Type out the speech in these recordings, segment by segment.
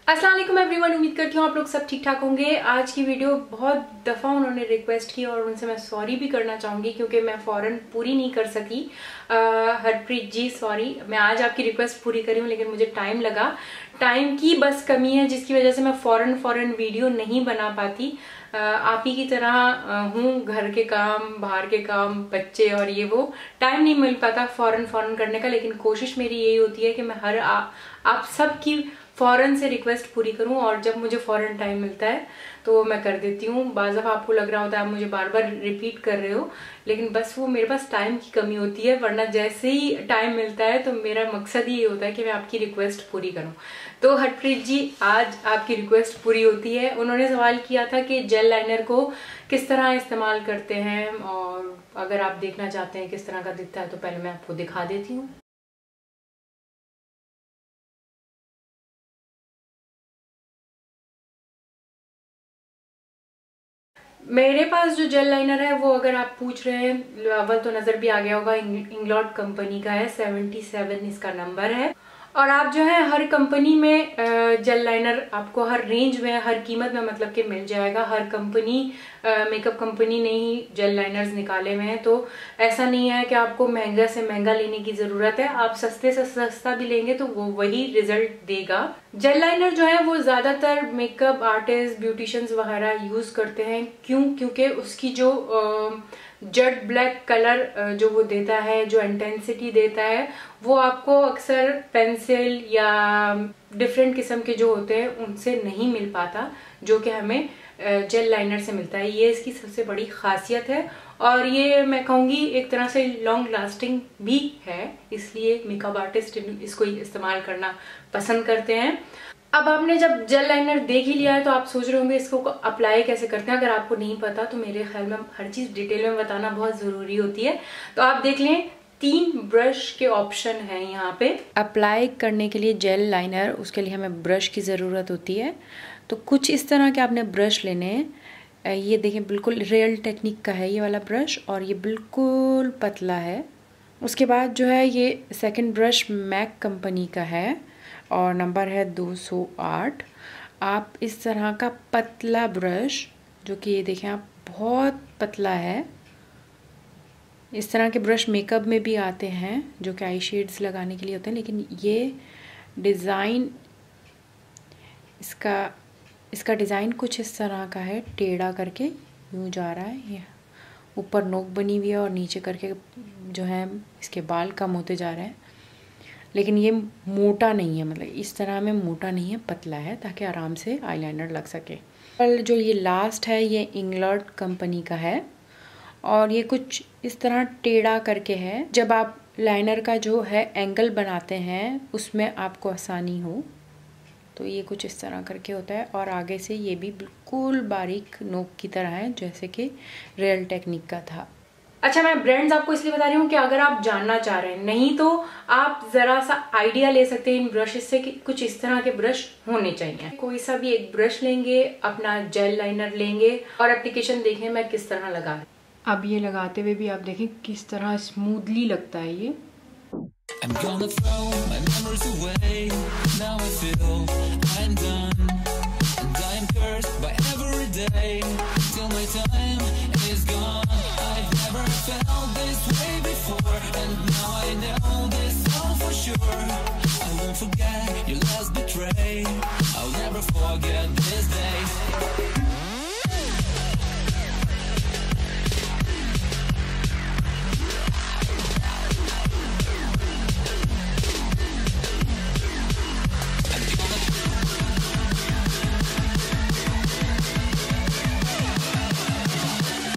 अस्सलाम वालेकुम एवरीवन, उम्मीद करती हूँ आप लोग सब ठीक ठाक होंगे। आज की वीडियो बहुत दफ़ा उन्होंने रिक्वेस्ट की और उनसे मैं सॉरी भी करना चाहूँगी क्योंकि मैं फ़ौरन पूरी नहीं कर सकी। हरप्रीत जी सॉरी, मैं आज आपकी रिक्वेस्ट पूरी करी हूँ लेकिन मुझे टाइम लगा। टाइम की बस कमी है जिसकी वजह से मैं फ़ौरन वीडियो नहीं बना पाती। आप ही की तरह हूँ, घर के काम, बाहर के काम, बच्चे और ये वो, टाइम नहीं मिल पाता फ़ौरन करने का। लेकिन कोशिश मेरी यही होती है कि मैं हर आप सब की फ़ौरन से रिक्वेस्ट पूरी करूं और जब मुझे फ़ौरन टाइम मिलता है तो मैं कर देती हूँ। बाज़ दफ़ा आपको लग रहा होता है आप मुझे बार बार रिपीट कर रहे हो, लेकिन बस वो मेरे पास टाइम की कमी होती है, वरना जैसे ही टाइम मिलता है तो मेरा मकसद ही ये होता है कि मैं आपकी रिक्वेस्ट पूरी करूँ। तो हरप्रीत जी आज आपकी रिक्वेस्ट पूरी होती है। उन्होंने सवाल किया था कि जेल लाइनर को किस तरह इस्तेमाल करते हैं, और अगर आप देखना चाहते हैं किस तरह का दिखता है तो पहले मैं आपको दिखा देती हूँ। मेरे पास जो जेल लाइनर है वो, अगर आप पूछ रहे हैं, अव्वल तो नजर भी आ गया होगा, इंग्लॉट कंपनी का है, 77 इसका नंबर है। और आप जो है हर कंपनी में जेल लाइनर आपको हर रेंज में, हर कीमत में मतलब कि मिल जाएगा। हर कंपनी, मेकअप कंपनी ने ही जेल लाइनर्स निकाले हुए हैं, तो ऐसा नहीं है कि आपको महंगा से महंगा लेने की जरूरत है। आप सस्ते से सस्ता भी लेंगे तो वो वही रिजल्ट देगा। जेल लाइनर जो है वो ज्यादातर मेकअप आर्टिस्ट, ब्यूटिशियंस वगैरह यूज करते हैं। क्योंकि उसकी जो जेट ब्लैक कलर जो वो देता है, जो इंटेंसिटी देता है, वो आपको अक्सर पेंसिल या डिफरेंट किस्म के जो होते हैं उनसे नहीं मिल पाता, जो कि हमें जेल लाइनर से मिलता है। ये इसकी सबसे बड़ी खासियत है और ये मैं कहूँगी एक तरह से लॉन्ग लास्टिंग भी है, इसलिए मेकअप आर्टिस्ट इसको इस्तेमाल करना पसंद करते हैं। अब आपने जब जेल लाइनर देख ही लिया है तो आप सोच रहे होंगे इसको अप्लाई कैसे करते हैं। अगर आपको नहीं पता तो मेरे ख्याल में हर चीज डिटेल में बताना बहुत जरूरी होती है। तो आप देख लें, 3 ब्रश के ऑप्शन हैं यहाँ पे अप्लाई करने के लिए जेल लाइनर। उसके लिए हमें ब्रश की ज़रूरत होती है। तो कुछ इस तरह के आपने ब्रश लेने हैं। ये देखें, बिल्कुल रियल टेक्निक का है ये वाला ब्रश और ये बिल्कुल पतला है। उसके बाद जो है ये सेकंड ब्रश मैक कंपनी का है और नंबर है 208। आप इस तरह का पतला ब्रश, जो कि ये देखें आप बहुत पतला है, इस तरह के ब्रश मेकअप में भी आते हैं जो कि आई शेड्स लगाने के लिए होते हैं, लेकिन ये डिज़ाइन, इसका डिज़ाइन कुछ इस तरह का है, टेढ़ा करके यूँ जा रहा है। ये ऊपर नोक बनी हुई है और नीचे करके जो है इसके बाल कम होते जा रहे हैं, लेकिन ये मोटा नहीं है, मतलब इस तरह में मोटा नहीं है, पतला है ताकि आराम से आईलाइनर लग सके। और जो ये लास्ट है ये इंग्लॉट कंपनी का है और ये कुछ इस तरह टेढ़ा करके है। जब आप लाइनर का जो है एंगल बनाते हैं उसमें आपको आसानी हो, तो ये कुछ इस तरह करके होता है। और आगे से ये भी बिल्कुल बारीक नोक की तरह है जैसे कि रियल टेक्निक का था। अच्छा, मैं ब्रांड्स आपको इसलिए बता रही हूँ कि अगर आप जानना चाह रहे हैं, नहीं तो आप जरा सा आइडिया ले सकते हैं इन ब्रशेस से कि कुछ इस तरह के ब्रश होने चाहिए। कोई सा भी एक ब्रश लेंगे, अपना जेल लाइनर लेंगे और एप्लीकेशन देखें मैं किस तरह लगा रही हूँ। अब ये लगाते हुए भी आप देखें किस तरह स्मूथली लगता है ये। I'm gonna throw my memories away. Now I feel I'm done, and I am cursed by every day till my time is gone. I've never felt this way before, and now I know this all for sure. I won't forget your last betray. I'll never forget this day.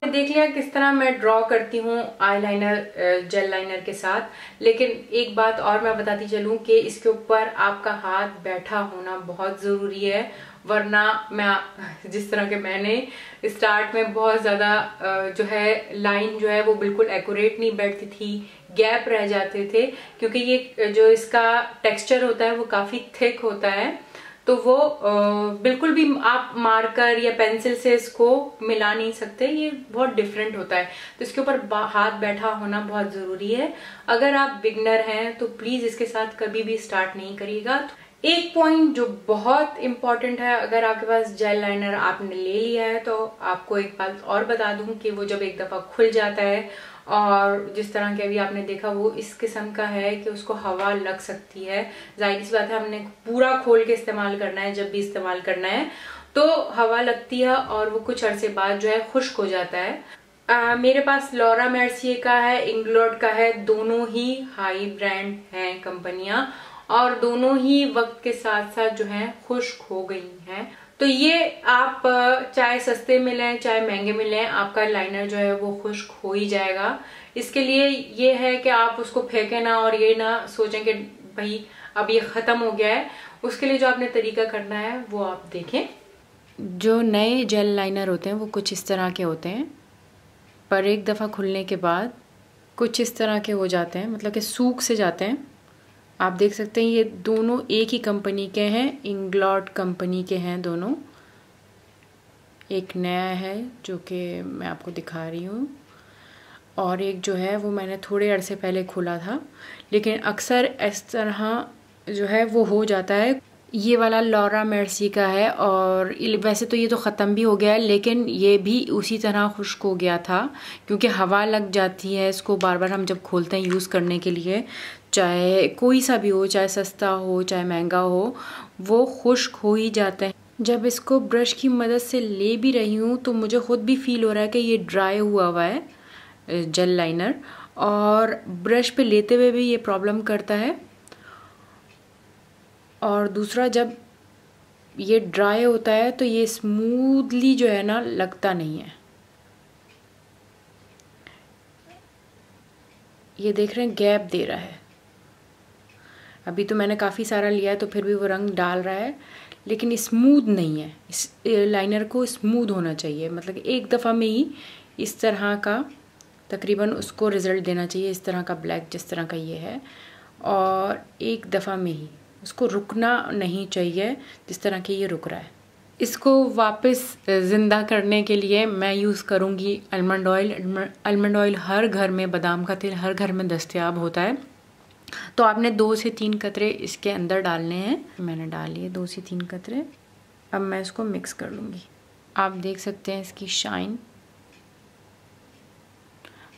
देख लिया किस तरह मैं draw करती हूँ eyeliner jail liner के साथ, लेकिन एक बात और मैं बताती चलूँ कि इसके ऊपर आपका हाथ बैठा होना बहुत ज़रूरी है, वरना मैं जिस तरह के मैंने स्टार्ट में बहुत ज़्यादा जो है लाइन जो है वो बिल्कुल एक्यूरेट नहीं बैठती थी, गैप रह जाते थे, क्योंकि ये जो इसका टेक्सचर होता है वो काफ़ी थिक होता है, तो वो बिल्कुल भी आप मार्कर या पेंसिल से इसको मिला नहीं सकते, ये बहुत डिफरेंट होता है। तो इसके ऊपर हाथ बैठा होना बहुत ज़रूरी है। अगर आप बिगनर हैं तो प्लीज़ इसके साथ कभी भी स्टार्ट नहीं करिएगा। एक पॉइंट जो बहुत इम्पॉर्टेंट है, अगर आपके पास जेल लाइनर आपने ले लिया है तो आपको एक बात और बता दूं कि वो जब एक दफ़ा खुल जाता है और जिस तरह के अभी आपने देखा वो इस किस्म का है कि उसको हवा लग सकती है। जाहिर सी बात है, हमने पूरा खोल के इस्तेमाल करना है, जब भी इस्तेमाल करना है तो हवा लगती है और वो कुछ अरसे बाद जो है खुश्क हो जाता है। मेरे पास लॉरा मेर्सिए का है, इंग्लॉट का है, दोनों ही हाई ब्रांड हैं कंपनियां और दोनों ही वक्त के साथ साथ जो है खुश्क हो गई हैं। तो ये आप चाहे सस्ते मिलें चाहे महंगे मिलें, आपका लाइनर जो है वो खुश्क हो ही जाएगा। इसके लिए ये है कि आप उसको फेंकें ना और ये ना सोचें कि भाई अब ये खत्म हो गया है। उसके लिए जो आपने तरीका करना है वो आप देखें। जो नए जेल लाइनर होते हैं वो कुछ इस तरह के होते हैं, पर एक दफ़ा खुलने के बाद कुछ इस तरह के हो जाते हैं, मतलब कि सूख से जाते हैं। आप देख सकते हैं ये दोनों एक ही कंपनी के हैं, इंग्लॉट कंपनी के हैं दोनों। एक नया है जो कि मैं आपको दिखा रही हूँ और एक जो है वो मैंने थोड़े अरसे पहले खोला था, लेकिन अक्सर इस तरह जो है वो हो जाता है। ये वाला लॉरा मेर्सी का है और वैसे तो ये तो ख़त्म भी हो गया है, लेकिन ये भी उसी तरह खुश्क हो गया था क्योंकि हवा लग जाती है इसको बार बार हम जब खोलते हैं यूज़ करने के लिए, चाहे कोई सा भी हो, चाहे सस्ता हो चाहे महंगा हो, वो खुश्क हो ही जाते हैं। जब इसको ब्रश की मदद से ले भी रही हूँ तो मुझे ख़ुद भी फील हो रहा है कि ये ड्राई हुआ है जेल लाइनर, और ब्रश पे लेते हुए भी ये प्रॉब्लम करता है। और दूसरा, जब ये ड्राई होता है तो ये स्मूथली जो है ना लगता नहीं है। ये देख रहे हैं गैप दे रहा है। अभी तो मैंने काफ़ी सारा लिया है तो फिर भी वो रंग डाल रहा है, लेकिन स्मूथ नहीं है। इस लाइनर को स्मूथ होना चाहिए, मतलब कि एक दफ़ा में ही इस तरह का तकरीबन उसको रिज़ल्ट देना चाहिए, इस तरह का ब्लैक जिस तरह का ये है, और एक दफ़ा में ही उसको रुकना नहीं चाहिए जिस तरह के ये रुक रहा है। इसको वापस ज़िंदा करने के लिए मैं यूज़ करूँगी आलमंड ऑयल। आलमंड ऑयल हर घर में, बादाम का तेल हर घर में दस्तयाब होता है। तो आपने 2 से 3 कतरे इसके अंदर डालने हैं। मैंने डाल लिए 2 से 3 कतरे। अब मैं इसको मिक्स कर लूँगी। आप देख सकते हैं इसकी शाइन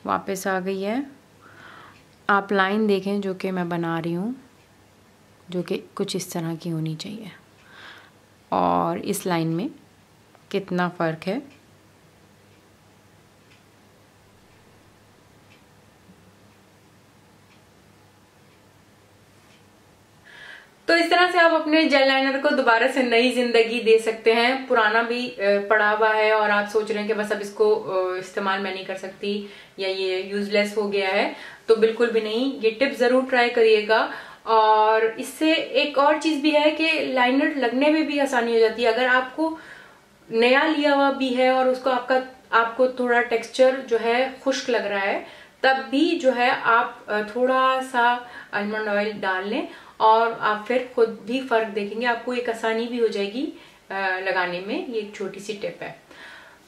वापस आ गई है। आप लाइन देखें जो कि मैं बना रही हूँ, जो कि कुछ इस तरह की होनी चाहिए, और इस लाइन में कितना फ़र्क है। तो इस तरह से आप अपने जेल लाइनर को दोबारा से नई जिंदगी दे सकते हैं। पुराना भी पड़ा हुआ है और आप सोच रहे हैं कि बस अब इसको इस्तेमाल मैं नहीं कर सकती या ये यूजलेस हो गया है, तो बिल्कुल भी नहीं। ये टिप जरूर ट्राई करिएगा। और इससे एक और चीज भी है कि लाइनर लगने में भी आसानी हो जाती है। अगर आपको नया लिया हुआ भी है और उसको आपको थोड़ा टेक्सचर जो है खुश्क लग रहा है, तब भी जो है आप थोड़ा सा आलमंड ऑयल डाल लें और आप फिर खुद भी फर्क देखेंगे। आपको एक आसानी भी हो जाएगी लगाने में। ये एक छोटी सी टिप है।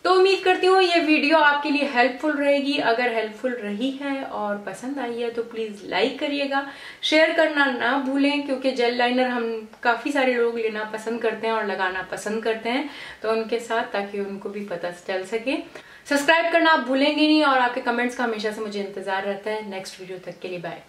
तो उम्मीद करती हूँ ये वीडियो आपके लिए हेल्पफुल रहेगी। अगर हेल्पफुल रही है और पसंद आई है तो प्लीज लाइक करिएगा, शेयर करना ना भूलें, क्योंकि जेल लाइनर हम काफी सारे लोग लेना पसंद करते हैं और लगाना पसंद करते हैं, तो उनके साथ, ताकि उनको भी पता चल सके। सब्सक्राइब करना आप भूलेंगे नहीं और आपके कमेंट्स का हमेशा से मुझे इंतजार रहता है। नेक्स्ट वीडियो तक के लिए बाय।